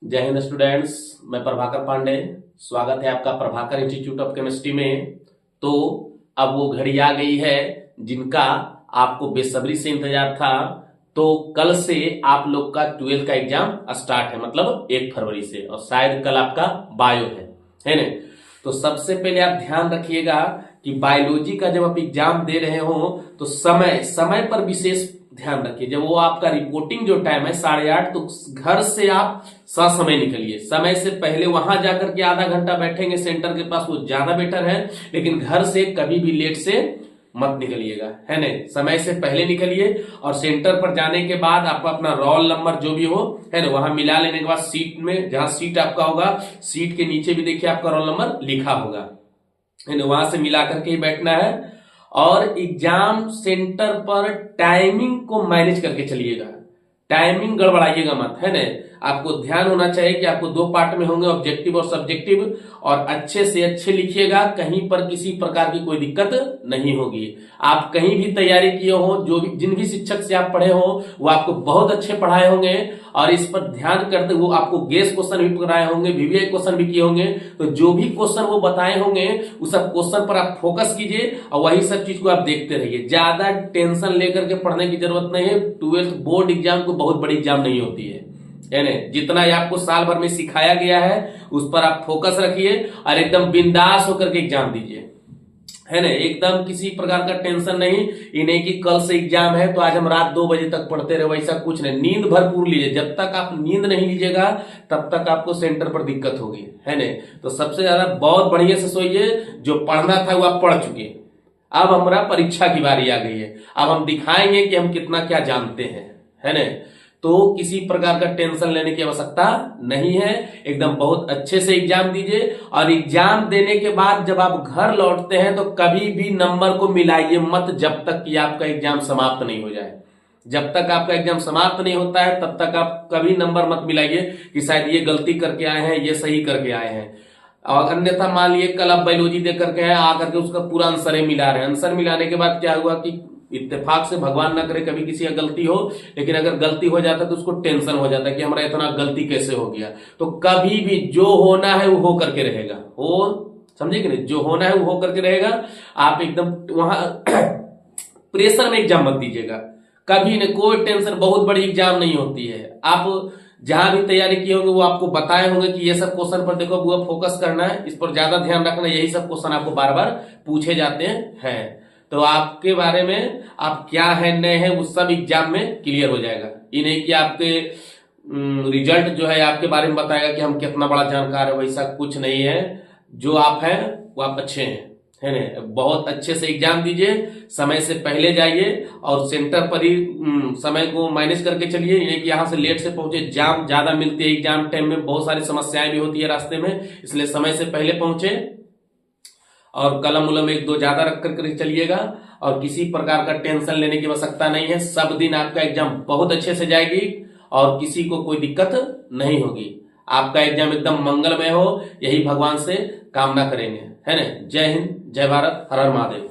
जय हिंद स्टूडेंट्स। मैं प्रभाकर पांडे। स्वागत है आपका प्रभाकर इंस्टीट्यूट ऑफ केमिस्ट्री में। तो अब वो घड़ी आ गई है जिनका आपको बेसब्री से इंतजार था। तो कल से आप लोग का 12th का एग्जाम स्टार्ट है, मतलब 1 फरवरी से, और शायद कल आपका बायो है ना। तो सबसे पहले आप ध्यान रखिएगा कि बायोलॉजी का जब आप एग्जाम दे रहे हो तो समय समय पर विशेष ध्यान रखिए। जब वो आपका रिपोर्टिंग जो टाइम है 8:30, तो घर से आप ससमय निकलिए। समय से पहले वहां जाकर के आधा घंटा बैठेंगे सेंटर के पास, वो ज्यादा बेटर है। लेकिन घर से कभी भी लेट से मत निकलिएगा, है ना। समय से पहले निकलिए और सेंटर पर जाने के बाद आपका अपना रोल नंबर जो भी हो, है ना, वहां मिला लेने के बाद सीट में, जहां सीट आपका होगा, सीट के नीचे भी देखिए आपका रोल नंबर लिखा होगा, है ना, वहां से मिला करके ही बैठना है। और एग्जाम सेंटर पर टाइमिंग को मैनेज करके चलिएगा, टाइमिंग गड़बड़ाइएगा मत, है ना। आपको ध्यान होना चाहिए कि आपको 2 पार्ट में होंगे, ऑब्जेक्टिव और सब्जेक्टिव, और अच्छे से अच्छे लिखिएगा। कहीं पर किसी प्रकार की कोई दिक्कत नहीं होगी। आप कहीं भी तैयारी किए हो, जो भी जिन भी शिक्षक से आप पढ़े हो वो आपको बहुत अच्छे पढ़ाए होंगे, और इस पर ध्यान करते वो आपको गेस क्वेश्चन भी कराए होंगे, वीवीआई क्वेश्चन भी किए होंगे। तो जो भी क्वेश्चन वो बताए होंगे उस सब क्वेश्चन पर आप फोकस कीजिए और वही सब चीज को आप देखते रहिए। ज्यादा टेंशन लेकर के पढ़ने की जरूरत नहीं है। 12th बोर्ड एग्जाम को बहुत बड़ी एग्जाम नहीं होती है ना। जितना आपको साल भर में सिखाया गया है उस पर आप फोकस रखिए और एकदम बिंदास होकर के एग्जाम दीजिए, है ना। एकदम किसी प्रकार का टेंशन नहीं। ये नहीं कि कल से एग्जाम है तो आज हम रात 2 बजे तक पढ़ते रहे, वैसा कुछ नहीं। नींद भरपूर लीजिए। जब तक आप नींद नहीं लीजिएगा तब तक आपको सेंटर पर दिक्कत होगी, है ना। तो सबसे ज्यादा बहुत बढ़िया से सोइए। जो पढ़ना था वो आप पढ़ चुके। अब हमारा परीक्षा की बारी आ गई है। अब हम दिखाएंगे कि हम कितना क्या जानते हैं, है ना। तो किसी प्रकार का टेंशन लेने की आवश्यकता नहीं है। एकदम बहुत अच्छे से एग्जाम दीजिए। और एग्जाम देने के बाद जब आप घर लौटते हैं तो कभी भी नंबर को मिलाइए मत, जब तक कि आपका एग्जाम समाप्त नहीं हो जाए। जब तक आपका एग्जाम समाप्त नहीं होता है तब तक आप कभी नंबर मत मिलाइए कि शायद ये गलती करके आए हैं, ये सही करके आए हैं। और अन्यथा मान लिए कल आप बायोलॉजी दे करके आए, आकर के उसका पूरा आंसर ही मिला रहे हैं। आंसर मिलाने के बाद क्या हुआ कि इत्तेफाक से, भगवान ना करे कभी किसी का गलती हो, लेकिन अगर गलती हो जाता तो उसको टेंशन हो जाता कि हमारा इतना गलती कैसे हो गया। तो कभी भी जो होना है वो हो करके रहेगा, हो, समझे कि नहीं, जो होना है वो हो करके रहेगा। आप एकदम वहां प्रेशर में एग्जाम मत दीजिएगा कभी नहीं। कोई टेंशन, बहुत बड़ी एग्जाम नहीं होती है। आप जहां भी तैयारी किए होंगे वो आपको बताए होंगे कि ये सब क्वेश्चन पर देखो, वो फोकस करना है, इस पर ज्यादा ध्यान रखना है। यही सब क्वेश्चन आपको बार बार पूछे जाते हैं। तो आपके बारे में आप क्या है, नए हैं, वो सब एग्जाम में क्लियर हो जाएगा। ये नहीं कि आपके रिजल्ट जो है आपके बारे में बताएगा कि हम कितना बड़ा जानकार है, वैसा कुछ नहीं है। जो आप हैं वो आप अच्छे हैं, है ना। बहुत अच्छे से एग्जाम दीजिए, समय से पहले जाइए और सेंटर पर ही समय को मैनेज करके चलिए। यानी कि यहाँ से लेट से पहुंचे, जाम ज्यादा मिलती है एग्जाम टाइम में, बहुत सारी समस्याएं भी होती है रास्ते में, इसलिए समय से पहले पहुंचे। और कलम उलम 1-2 ज्यादा रख करके चलिएगा। और किसी प्रकार का टेंशन लेने की आवश्यकता नहीं है। सब दिन आपका एग्जाम बहुत अच्छे से जाएगी और किसी को कोई दिक्कत नहीं होगी। आपका एग्जाम एकदम मंगलमय हो, यही भगवान से कामना करेंगे, है ना। जय हिंद, जय भारत, हर हर महादेव।